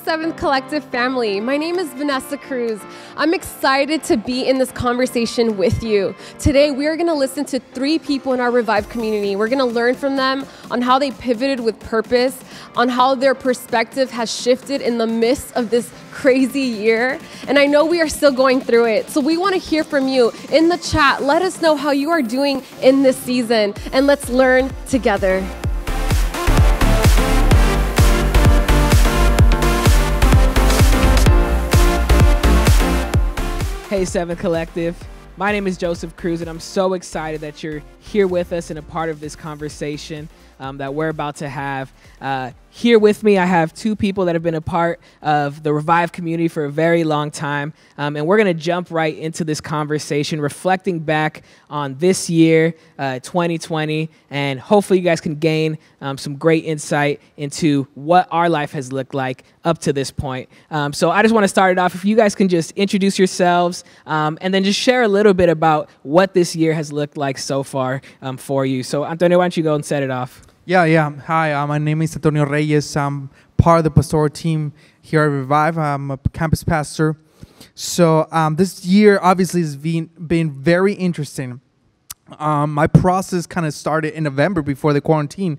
Seventh Collective family. My name is Vanessa Cruz. I'm excited to be in this conversation with you. Today, we are going to listen to 3 people in our Revive community. We're going to learn from them on how they pivoted with purpose, on how their perspective has shifted in the midst of this crazy year. And I know we are still going through it. So we want to hear from you in the chat. Let us know how you are doing in this season, and let's learn together. Hey, Seventh Collective. My name is Joseph Cruz, and I'm so excited that you're here with us and a part of this conversation that we're about to have. Here with me, I have 2 people that have been a part of the Revive community for a very long time, and we're going to jump right into this conversation, reflecting back on this year, 2020, and hopefully you guys can gain some great insight into what our life has looked like up to this point. So I just want to start it off. If you guys can just introduce yourselves and then just share a little bit about what this year has looked like so far for you. So Antonio, why don't you go and set it off? Yeah. Hi, my name is Antonio Reyes. I'm part of the pastoral team here at Revive. I'm a campus pastor. So this year obviously has been very interesting. My process kind of started in November before the quarantine.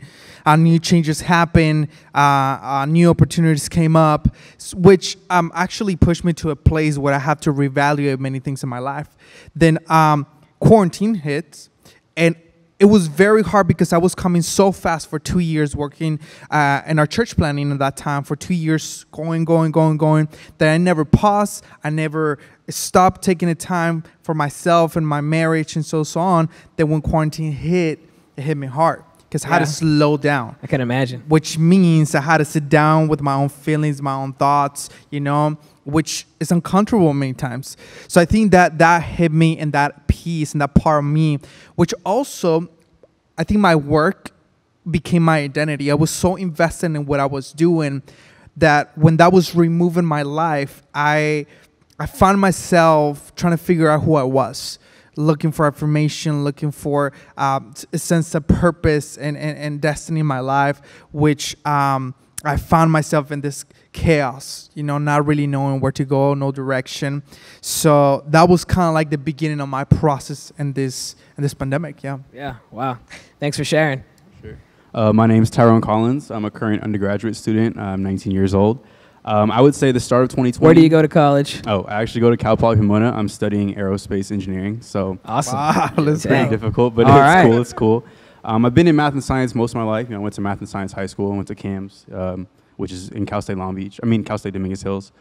New changes happened, new opportunities came up, which actually pushed me to a place where I have to reevaluate many things in my life. Then quarantine hits, and it was very hard because I was coming so fast for 2 years working in our church planning at that time for 2 years, going, that I never paused. I never stopped taking the time for myself and my marriage and so on. Then when quarantine hit, it hit me hard because I had to slow down. I can imagine. Which means I had to sit down with my own feelings, my own thoughts, which is uncomfortable many times. So I think that hit me, and that piece and that part of me, which also, I think my work became my identity. I was so invested in what I was doing that when that was removed in my life, I found myself trying to figure out who I was, looking for affirmation, looking for a sense of purpose and destiny in my life, which I found myself in this chaos, not really knowing where to go, no direction. So that was kind of like the beginning of my process in this pandemic. Yeah. Wow. Thanks for sharing. Sure. My name is Tyrone Collins. I'm a current undergraduate student. I'm 19 years old. I would say the start of 2020. Where do you go to college? Oh, I actually go to Cal Poly Pomona. I'm studying aerospace engineering. So awesome. Wow, it's pretty difficult, but it's cool. I've been in math and science most of my life. I went to math and science high school. I went to CAMS, which is in Cal State Cal State Dominguez Hills.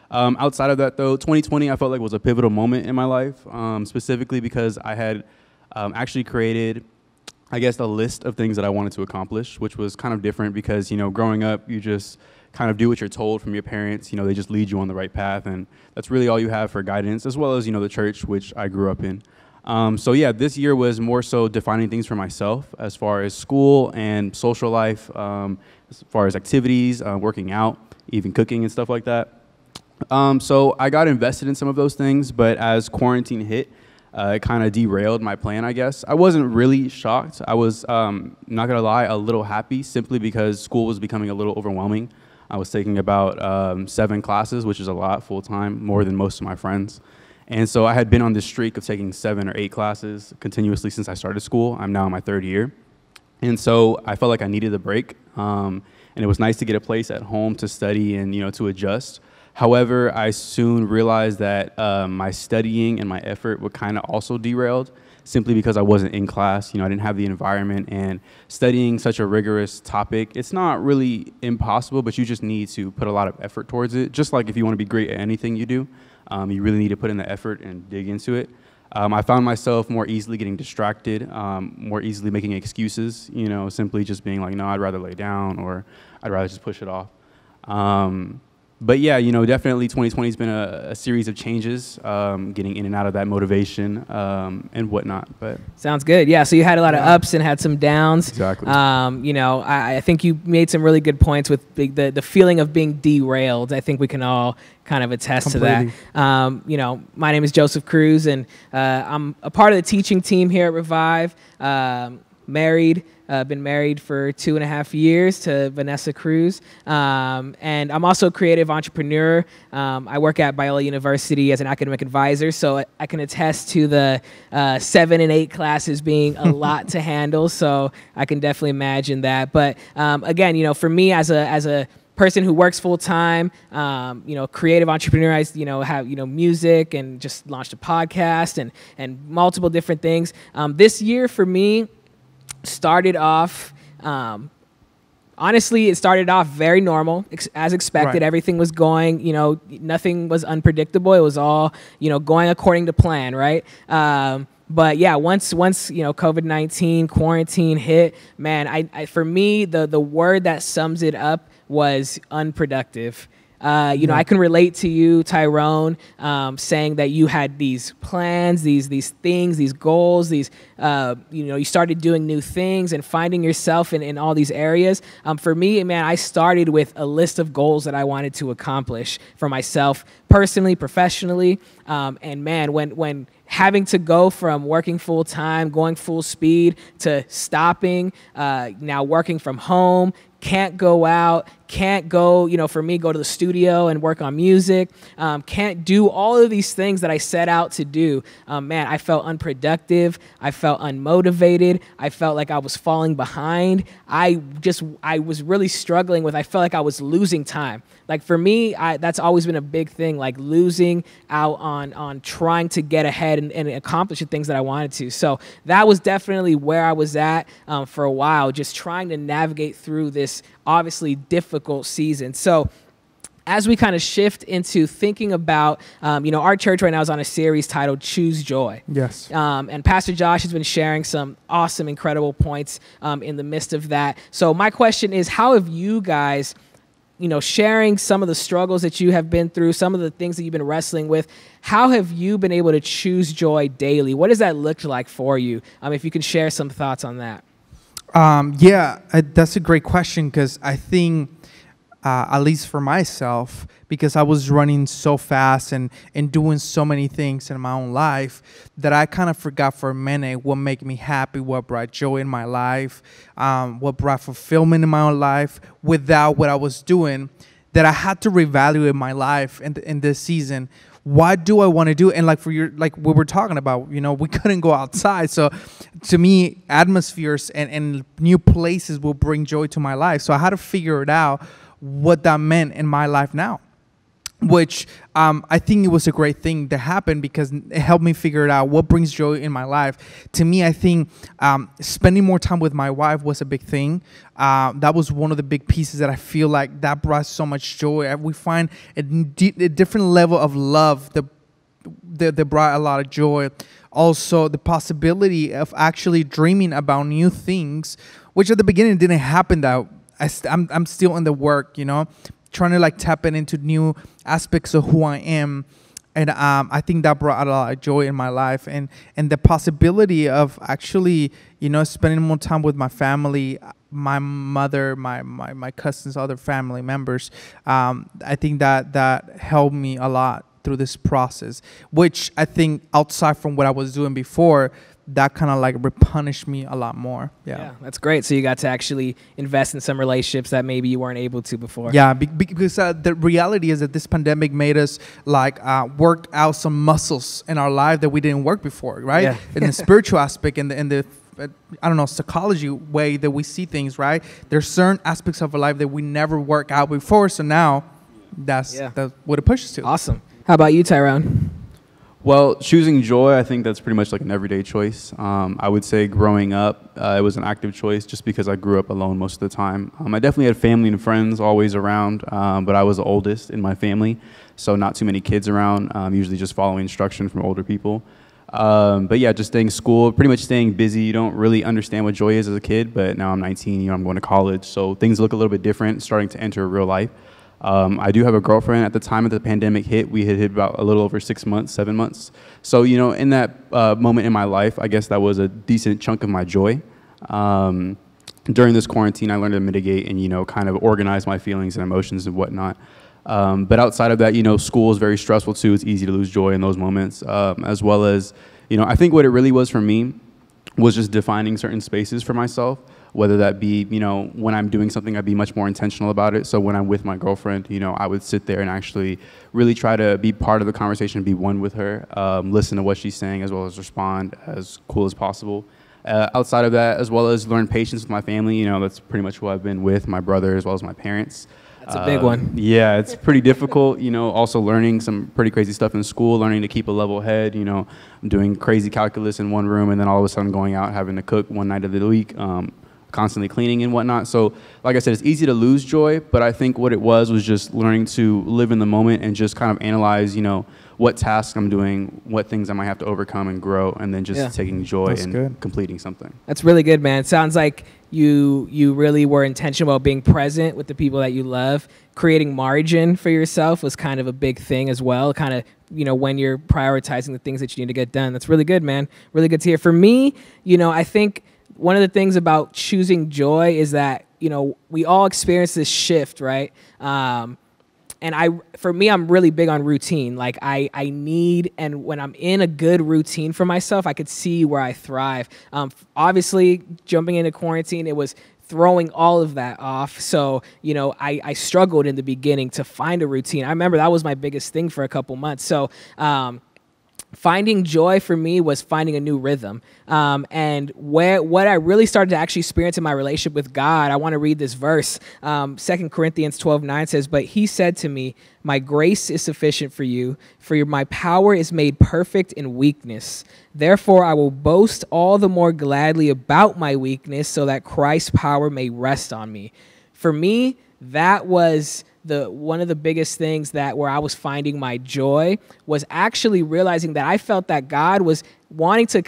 Outside of that, though, 2020 I felt like was a pivotal moment in my life, specifically because I had actually created, I guess, a list of things that I wanted to accomplish, which was kind of different because, growing up, you just kind of do what you're told from your parents. They just lead you on the right path, and that's really all you have for guidance, as well as, the church, which I grew up in. So yeah, this year was more so defining things for myself as far as school and social life, as far as activities, working out, even cooking and stuff like that. So I got invested in some of those things, but as quarantine hit, it kind of derailed my plan, I guess. I wasn't really shocked. I was, not gonna lie, a little happy simply because school was becoming a little overwhelming. I was taking about 7 classes, which is a lot full-time, more than most of my friends. And so I had been on this streak of taking 7 or 8 classes continuously since I started school. I'm now in my 3rd year. And so I felt like I needed a break. And it was nice to get a place at home to study and, to adjust. However, I soon realized that my studying and my effort were kind of also derailed simply because I wasn't in class. I didn't have the environment, and studying such a rigorous topic, it's not really impossible, but you just need to put a lot of effort towards it. Just like if you want to be great at anything you do, you really need to put in the effort and dig into it. I found myself more easily getting distracted, more easily making excuses, simply just being like, no, I'd rather lay down, or I'd rather just push it off. But yeah, definitely 2020 has been a series of changes, getting in and out of that motivation and whatnot. But sounds good. Yeah, so you had a lot of ups and had some downs. Exactly. I think you made some really good points with the feeling of being derailed. I think we can all kind of attest to that. My name is Joseph Cruz, and I'm a part of the teaching team here at Revive. married. Been married for 2.5 years to Vanessa Cruz. And I'm also a creative entrepreneur. I work at Biola University as an academic advisor, so I can attest to the 7 and 8 classes being a lot to handle. So I can definitely imagine that. But again, you know, for me as a person who works full time, you know, creative entrepreneur, I, you know, have, you know, music and just launched a podcast and multiple different things. This year for me started off, honestly, it started off very normal, as expected. Right. Everything was going, you know, nothing was unpredictable. It was all, you know, going according to plan, right? But yeah, once you know, COVID-19 quarantine hit, man, I for me the word that sums it up was unproductive. You know, I can relate to you, Tyrone, saying that you had these plans, these things, these goals, these, you know, you started doing new things and finding yourself in all these areas. For me, man, I started with a list of goals that I wanted to accomplish for myself, personally, professionally. And man, when having to go from working full time, going full speed, to stopping, now working from home, can't go out, can't go, you know, for me, go to the studio and work on music, can't do all of these things that I set out to do. Man, I felt unproductive. I felt unmotivated. I felt like I was falling behind. I was really struggling with, I felt like I was losing time. Like for me, that's always been a big thing, like losing out on trying to get ahead and accomplish the things that I wanted to. So that was definitely where I was at for a while, just trying to navigate through this obviously difficult season. So as we kind of shift into thinking about, you know, our church right now is on a series titled Choose Joy. Yes. And Pastor Josh has been sharing some awesome, incredible points in the midst of that. So my question is, how have you guys, you know, sharing some of the struggles that you have been through, some of the things that you've been wrestling with, how have you been able to choose joy daily? What does that look like for you? If you can share some thoughts on that. Yeah, that's a great question, because I think, at least for myself, because I was running so fast and doing so many things in my own life, that I kind of forgot for a minute what made me happy, what brought joy in my life, what brought fulfillment in my own life without what I was doing, that I had to reevaluate my life in this season. What do I want to do? And like like what we're talking about, you know, we couldn't go outside. So to me, atmospheres and new places will bring joy to my life. So I had to figure it out, what that meant in my life now, which I think it was a great thing that happened, because it helped me figure it out, what brings joy in my life. To me, I think spending more time with my wife was a big thing. That was one of the big pieces that I feel like that brought so much joy. We find a different level of love that brought a lot of joy. Also, the possibility of actually dreaming about new things, which at the beginning didn't happen. That I'm still in the work, you know, trying to like tap into new aspects of who I am. And I think that brought a lot of joy in my life, and the possibility of actually, you know, spending more time with my family, my mother, my cousins, other family members. I think that helped me a lot through this process, which I think outside from what I was doing before, that kind of like replenished me a lot more. Yeah, that's great. So you got to actually invest in some relationships that maybe you weren't able to before. Yeah, because the reality is that this pandemic made us like work out some muscles in our life that we didn't work before, right? Yeah. In the spiritual aspect, in the I don't know, psychology way that we see things, right? There's certain aspects of our life that we never worked out before. So now that's what it pushes to. Awesome. How about you, Tyrone? Well, choosing joy, I think that's pretty much like an everyday choice. I would say growing up, it was an active choice just because I grew up alone most of the time. I definitely had family and friends always around, but I was the oldest in my family, so not too many kids around, usually just following instruction from older people. But yeah, just staying in school, pretty much staying busy. You don't really understand what joy is as a kid, but now I'm 19, you know, I'm going to college, so things look a little bit different, starting to enter real life. I do have a girlfriend. At the time that the pandemic hit, we had hit about a little over 6 months, 7 months. So, you know, in that moment in my life, I guess that was a decent chunk of my joy. During this quarantine, I learned to mitigate and, you know, kind of organize my feelings and emotions and whatnot. But outside of that, you know, school is very stressful too. It's easy to lose joy in those moments, as well as, you know, I think what it really was for me was just defining certain spaces for myself, whether that be, you know, when I'm doing something, I'd be much more intentional about it. So when I'm with my girlfriend, you know, I would sit there and actually really try to be part of the conversation, be one with her, listen to what she's saying, as well as respond as cool as possible. Outside of that, as well as learn patience with my family, you know, that's pretty much who I've been with, my brother as well as my parents. That's a big one. Yeah, it's pretty difficult, you know, also learning some pretty crazy stuff in school, learning to keep a level head, you know, I'm doing crazy calculus in one room and then all of a sudden going out having to cook one night of the week, constantly cleaning and whatnot. So like I said, it's easy to lose joy, but I think what it was just learning to live in the moment and just kind of analyze, you know, what tasks I'm doing, what things I might have to overcome and grow, and then just taking joy in completing something. That's really good, man. It sounds like you really were intentional about being present with the people that you love. Creating margin for yourself was kind of a big thing as well, kind of, you know, when you're prioritizing the things that you need to get done. That's really good, man. Really good to hear. For me, you know, I think one of the things about choosing joy is that, you know, we all experience this shift, right? And for me, I'm really big on routine. Like I need, and when I'm in a good routine for myself, I could see where I thrive. Obviously, jumping into quarantine, it was throwing all of that off. So, you know, I struggled in the beginning to find a routine. I remember that was my biggest thing for a couple months. So, finding joy for me was finding a new rhythm. And what I really started to actually experience in my relationship with God, I want to read this verse. 2 Corinthians 12:9 says, "But he said to me, my grace is sufficient for you, for my power is made perfect in weakness. Therefore, I will boast all the more gladly about my weakness so that Christ's power may rest on me." For me, that was one of the biggest things that where I was finding my joy was actually realizing that I felt that God was wanting to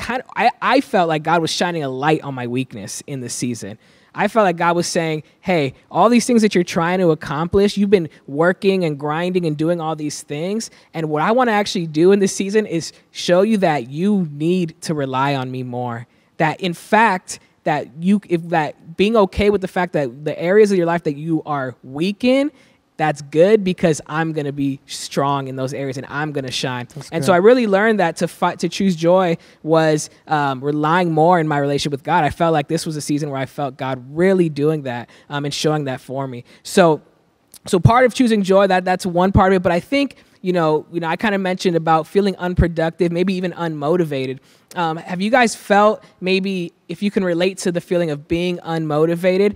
I felt like God was shining a light on my weakness in this season. I felt like God was saying, hey, all these things that you're trying to accomplish, you've been working and grinding and doing all these things. And what I want to actually do in this season is show you that you need to rely on me more. That in fact, that being okay with the fact that the areas of your life that you are weak in, that's good because I'm going to be strong in those areas and I'm going to shine. So I really learned that to choose joy was relying more in my relationship with God. I felt like this was a season where I felt God really doing that and showing that for me. So part of choosing joy, that's one part of it. But I think, you know, I kind of mentioned about feeling unproductive, maybe even unmotivated. Have you guys felt, maybe if you can relate to the feeling of being unmotivated,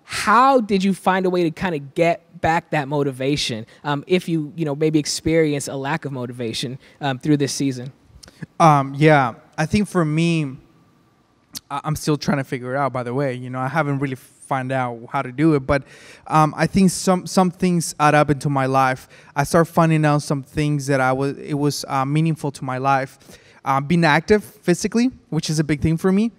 how did you find a way to kind of get back that motivation if you maybe experience a lack of motivation through this season? Yeah, I think for me, I'm still trying to figure it out, by the way. You know, I haven't really find out how to do it, but I think some things add up into my life. I start finding out some things that it was meaningful to my life. Being active physically, which is a big thing for me.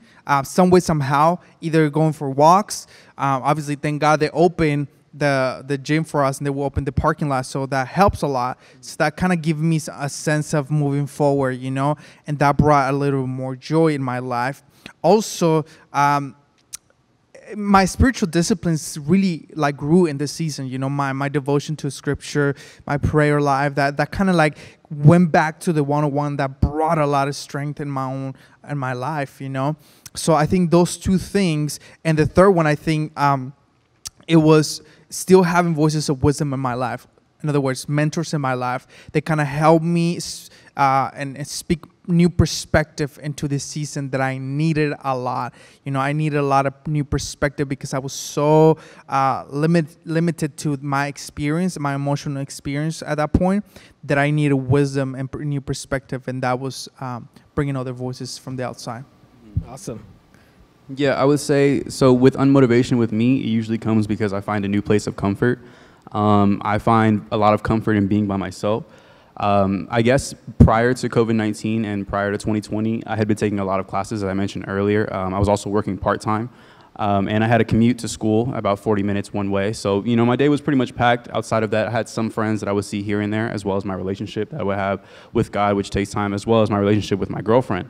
Some way, somehow, either going for walks. Obviously, thank God they open the gym for us and they will open the parking lot, so that helps a lot. So that kind of gives me a sense of moving forward, you know, and that brought a little more joy in my life. Also, my spiritual disciplines really like grew in this season. You know, my devotion to scripture, my prayer life, that kind of like went back to the one-on-one that brought a lot of strength in my life, you know. So I think those two things, and the third one, I think it was still having voices of wisdom in my life. In other words, mentors in my life. They kind of helped me and speak new perspective into this season that I needed a lot. You know, I needed a lot of new perspective because I was so limited to my experience, my emotional experience at that point, that I needed wisdom and new perspective, and that was bringing other voices from the outside. Awesome. Yeah, I would say, so with unmotivation with me, it usually comes because I find a new place of comfort. I find a lot of comfort in being by myself. I guess prior to COVID-19 and prior to 2020, I had been taking a lot of classes, as I mentioned earlier. I was also working part-time, and I had a commute to school about 40 minutes one way. So, you know, my day was pretty much packed. Outside of that, I had some friends that I would see here and there, as well as my relationship that I would have with God, which takes time, as well as my relationship with my girlfriend.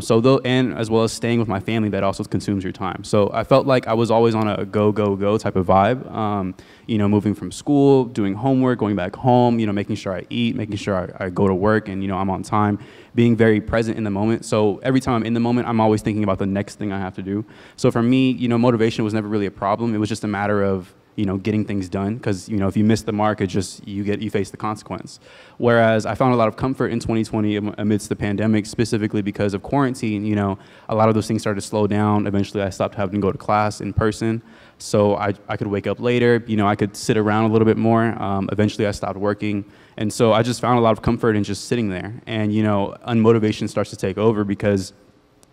So though, and as well as staying with my family, that also consumes your time. So I felt like I was always on a go, go, go type of vibe. You know, moving from school, doing homework, going back home, you know, making sure I eat, making sure I go to work and, you know, I'm on time, being very present in the moment. So every time I'm in the moment, I'm always thinking about the next thing I have to do. So for me, you know, motivation was never really a problem. It was just a matter of, you know, getting things done, because, you know, if you miss the mark, it just, you face the consequence. Whereas I found a lot of comfort in 2020 amidst the pandemic, specifically because of quarantine. You know, a lot of those things started to slow down. Eventually I stopped having to go to class in person. So I could wake up later, you know, I could sit around a little bit more. Eventually I stopped working. And so I just found a lot of comfort in just sitting there. And, you know, unmotivation starts to take over, because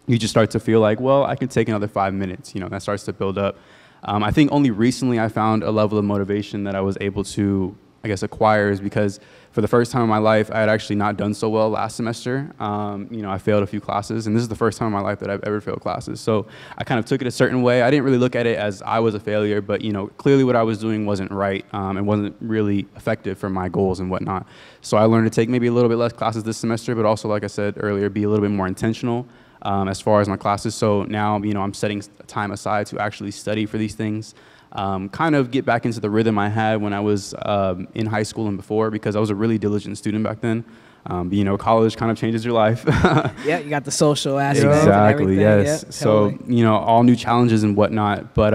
you just start to feel like, well, I can take another 5 minutes, you know, that starts to build up. I think only recently I found a level of motivation that I was able to, I guess, acquire, is because for the first time in my life, I had actually not done so well last semester. You know, I failed a few classes, and this is the first time in my life that I've ever failed classes. So I kind of took it a certain way. I didn't really look at it as I was a failure, but, you know, clearly what I was doing wasn't right, and wasn't really effective for my goals and whatnot. So I learned to take maybe a little bit less classes this semester, but also, like I said earlier, be a little bit more intentional. As far as my classes. So now, you know, I'm setting time aside to actually study for these things, kind of get back into the rhythm I had when I was in high school and before, because I was a really diligent student back then. But, you know, college kind of changes your life. Yeah, you got the social aspect. Exactly, and yes. Yep, so, totally. you know, all new challenges and whatnot. But,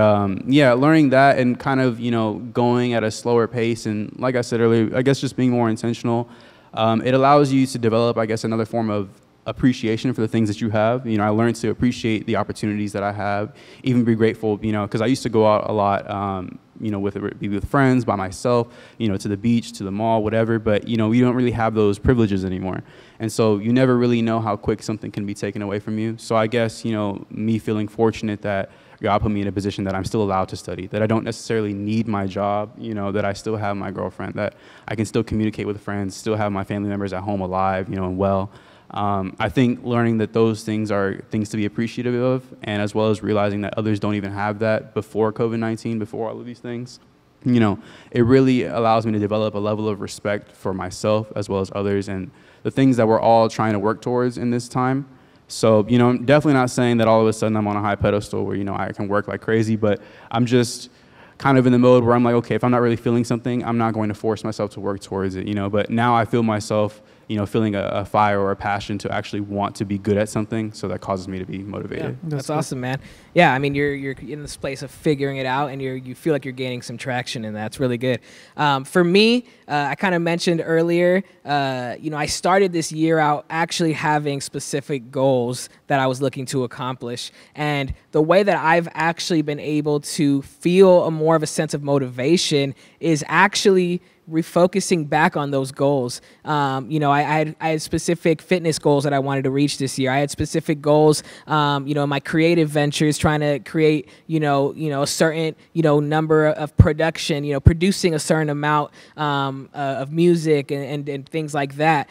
yeah, learning that and kind of, you know, going at a slower pace, and like I said earlier, I guess just being more intentional, it allows you to develop, I guess, another form of appreciation for the things that you have. You know, I learned to appreciate the opportunities that I have, even be grateful, you know, because I used to go out a lot, you know, be with friends, by myself, you know, to the beach, to the mall, whatever. But, you know, you don't really have those privileges anymore. And so you never really know how quick something can be taken away from you. So I guess, you know, me feeling fortunate that God put me in a position that I'm still allowed to study, that I don't necessarily need my job, you know, that I still have my girlfriend, that I can still communicate with friends, still have my family members at home alive, you know, and well. I think learning that those things are things to be appreciative of, and as well as realizing that others don't even have that before COVID-19, before all of these things, you know, it really allows me to develop a level of respect for myself as well as others, and the things that we're all trying to work towards in this time. So, you know, I'm definitely not saying that all of a sudden I'm on a high pedestal where, you know, I can work like crazy, but I'm just kind of in the mode where I'm like, okay, if I'm not really feeling something, I'm not going to force myself to work towards it, you know. But now I feel myself, you know, feeling a fire or a passion to actually want to be good at something, so that causes me to be motivated. Yeah, that's awesome, man. Yeah, I mean, you're in this place of figuring it out, and you feel like you're gaining some traction, and that's really good. For me, I kind of mentioned earlier, you know, I started this year out actually having specific goals that I was looking to accomplish, and the way that I've actually been able to feel more of a sense of motivation is actually refocusing back on those goals. You know, I had specific fitness goals that I wanted to reach this year. I had specific goals, you know, in my creative ventures, trying to create, you know, a certain, you know, number of production, you know, producing a certain amount of music and things like that.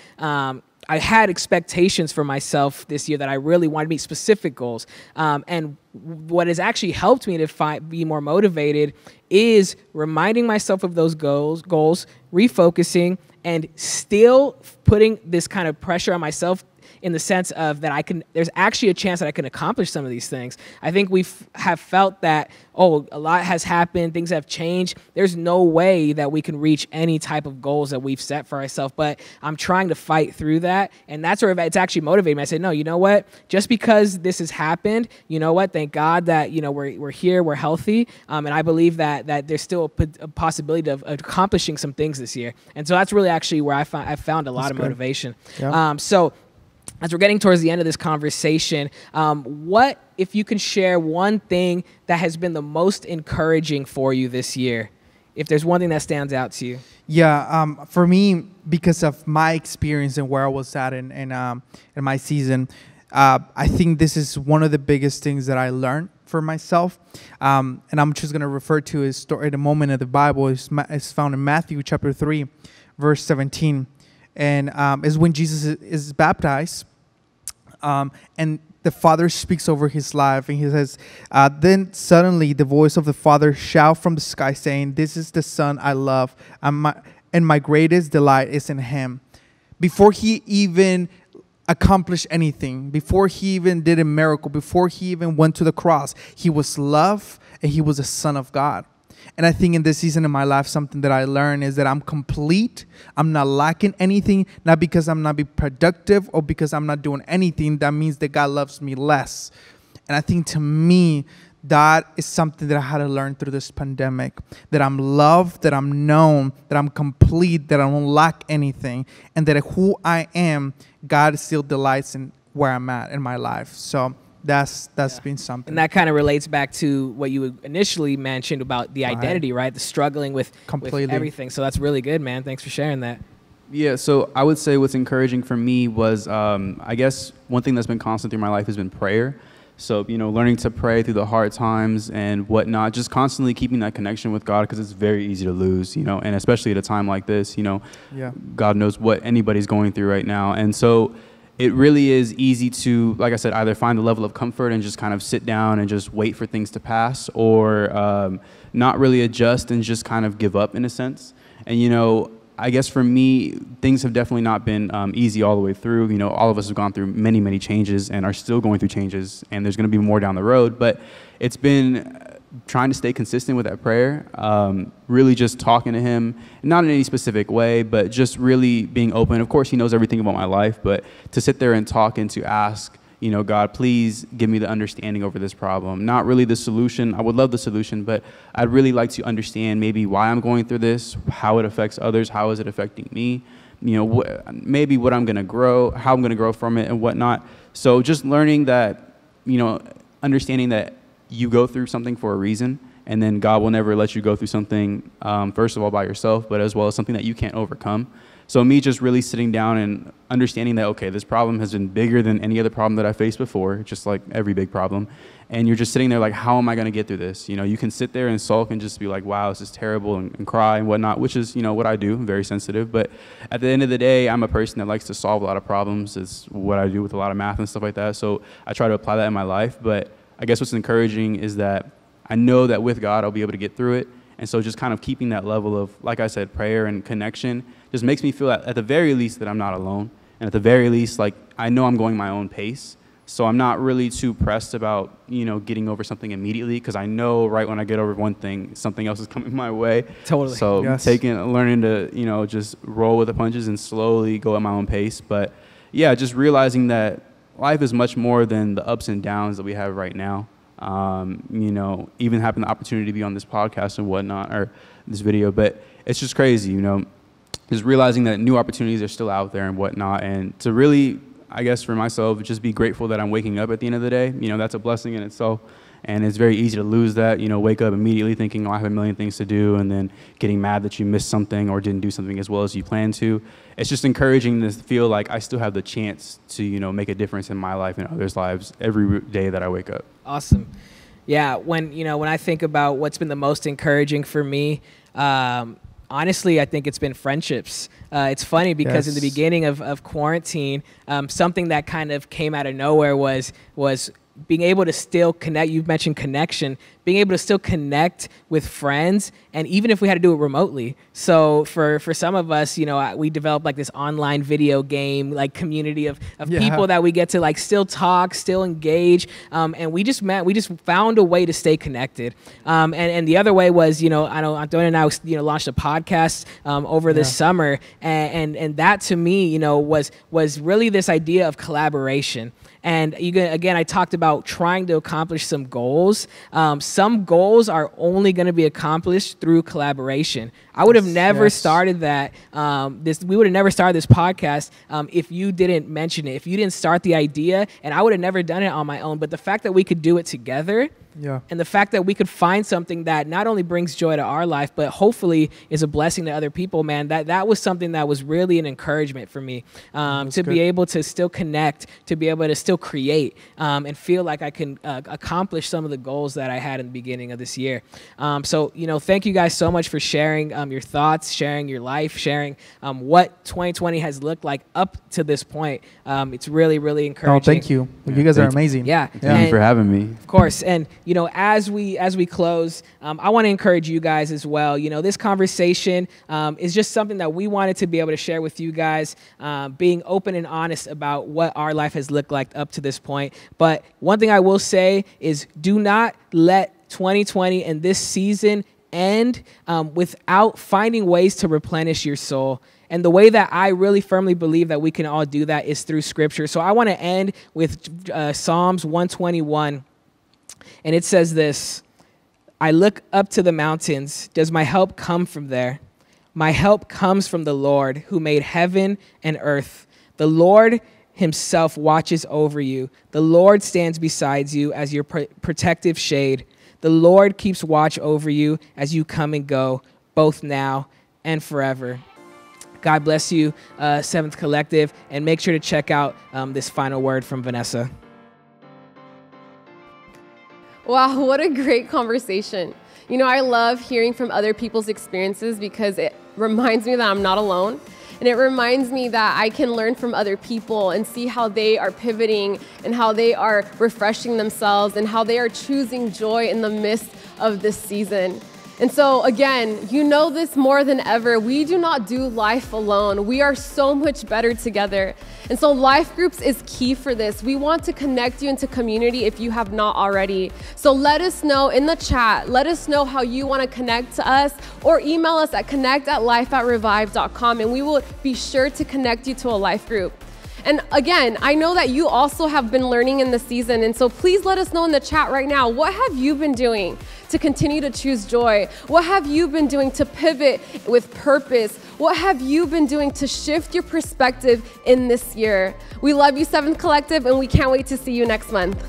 I had expectations for myself this year that I really wanted to meet specific goals. And what has actually helped me to be more motivated is reminding myself of those goals, refocusing, and still putting this kind of pressure on myself in the sense of that there's actually a chance that I can accomplish some of these things. I think we have felt that, oh, a lot has happened, things have changed. There's no way that we can reach any type of goals that we've set for ourselves, but I'm trying to fight through that, and that's where it's actually motivating me. I said, no, you know what? Just because this has happened, you know what? Thank God that, you know, we're here, we're healthy, and I believe that there's still a possibility of accomplishing some things this year. And so that's really actually where I found a lot of motivation. Yeah. So as we're getting towards the end of this conversation, what if you can share one thing that has been the most encouraging for you this year? If there's one thing that stands out to you. Yeah, for me, because of my experience and where I was at in my season, I think this is one of the biggest things that I learned for myself. And I'm just going to refer to a story, the moment of the Bible. It's found in Matthew chapter 3, verse 17. And is when Jesus is baptized, and the Father speaks over his life, and he says, then suddenly the voice of the Father shout from the sky, saying, "This is the Son I love, and my greatest delight is in him." Before he even accomplish anything, before he even did a miracle, before he even went to the cross, he was love and he was a son of God. And I think in this season of my life, something that I learned is that I'm complete. I'm not lacking anything, not because I'm not being productive or because I'm not doing anything. That means that God loves me less. And I think to me, that is something that I had to learn through this pandemic, that I'm loved, that I'm known, that I'm complete, that I don't lack anything, and that who I am, God still delights in where I'm at in my life. So that's been something. And that kind of relates back to what you initially mentioned about the identity, right? The struggling with everything. So that's really good, man. Thanks for sharing that. Yeah, so I would say what's encouraging for me was, I guess one thing that's been constant through my life has been prayer. So, learning to pray through the hard times and whatnot, just constantly keeping that connection with God, because it's very easy to lose, and especially at a time like this, God knows what anybody's going through right now. And so it really is easy to, like I said, either find a level of comfort and just kind of sit down and just wait for things to pass, or not really adjust and just kind of give up in a sense. And, I guess for me, things have definitely not been easy all the way through. All of us have gone through many, many changes and are still going through changes, and there's going to be more down the road. But it's been trying to stay consistent with that prayer, really just talking to him, not in any specific way, but just really being open. Of course, he knows everything about my life, but to sit there and talk and to ask, God, please give me the understanding over this problem. Not really the solution. I would love the solution, but I'd really like to understand maybe why I'm going through this, how it affects others, how is it affecting me, maybe what I'm going to grow, how I'm going to grow from it and whatnot. So just learning that, understanding that you go through something for a reason, and then God will never let you go through something, first of all, by yourself, but as well as something that you can't overcome. So me just really sitting down and understanding that, okay, this problem has been bigger than any other problem that I faced before, just like every big problem. And you're just sitting there like, how am I going to get through this? You can sit there and sulk and just be like, wow, this is terrible, and cry and whatnot, which is, what I do. I'm very sensitive. But at the end of the day, I'm a person that likes to solve a lot of problems. It's what I do with a lot of math and stuff like that. So I try to apply that in my life. But I guess what's encouraging is that I know that with God, I'll be able to get through it. And so just kind of keeping that level of, like I said, prayer and connection just makes me feel at the very least that I'm not alone. And at the very least, like, I know I'm going my own pace. So I'm not really too pressed about, getting over something immediately, because I know right when I get over one thing, something else is coming my way. Totally. So yes. learning to, just roll with the punches and slowly go at my own pace. But yeah, just realizing that life is much more than the ups and downs that we have right now. Even having the opportunity to be on this podcast and whatnot, or this video, but it's just crazy, just realizing that new opportunities are still out there and whatnot. And to really, I guess for myself, just be grateful that I'm waking up at the end of the day. That's a blessing in itself. And it's very easy to lose that, wake up immediately thinking, I have a million things to do, and then getting mad that you missed something or didn't do something as well as you planned to. It's just encouraging to feel like I still have the chance to, make a difference in my life and others' lives every day that I wake up. Awesome. Yeah, when I think about what's been the most encouraging for me, honestly, I think it's been friendships. It's funny because in the beginning of quarantine, something that kind of came out of nowhere was being able to still connect. You've mentioned connection, being able to still connect with friends, and even if we had to do it remotely. So for some of us, we developed like this online video game like community of people that we get to like still talk, still engage, and we just found a way to stay connected. And the other way was, I know Antonio and I launched a podcast over this summer, and that to me, was really this idea of collaboration. And again, I talked about trying to accomplish some goals. Some goals are only going to be accomplished through collaboration. I would have never started that. We would have never started this podcast if you didn't mention it, if you didn't start the idea, and I would have never done it on my own. But the fact that we could do it together, and the fact that we could find something that not only brings joy to our life, but hopefully is a blessing to other people, man, that was something that was really an encouragement for me, to be able to still connect, to be able to still still create and feel like I can accomplish some of the goals that I had in the beginning of this year. So, thank you guys so much for sharing your thoughts, sharing your life, sharing what 2020 has looked like up to this point. It's really, really encouraging. Oh, thank you. You guys are amazing. Yeah. Thank you for having me. Of course. And, as we close, I want to encourage you guys as well. This conversation is just something that we wanted to be able to share with you guys, being open and honest about what our life has looked like up to this point. But one thing I will say is do not let 2020 and this season end without finding ways to replenish your soul. And the way that I really firmly believe that we can all do that is through Scripture. So I want to end with Psalms 121. And it says this: I look up to the mountains. Does my help come from there? My help comes from the Lord who made heaven and earth. The Lord himself watches over you. The Lord stands beside you as your protective shade. The Lord keeps watch over you as you come and go, both now and forever. God bless you, Seventh Collective, and make sure to check out this final word from Vanessa. Wow, what a great conversation. I love hearing from other people's experiences because it reminds me that I'm not alone. And it reminds me that I can learn from other people and see how they are pivoting and how they are refreshing themselves and how they are choosing joy in the midst of this season. And so again, this more than ever, we do not do life alone. We are so much better together. And so life groups is key for this. We want to connect you into community if you have not already. So let us know in the chat. Let us know how you want to connect to us, or email us at connect@life@revive.com, and we will be sure to connect you to a life group. And again, I know that you also have been learning in the season, and so please let us know in the chat right now, what have you been doing to continue to choose joy? What have you been doing to pivot with purpose? What have you been doing to shift your perspective in this year? We love you, Seventh Collective, and we can't wait to see you next month.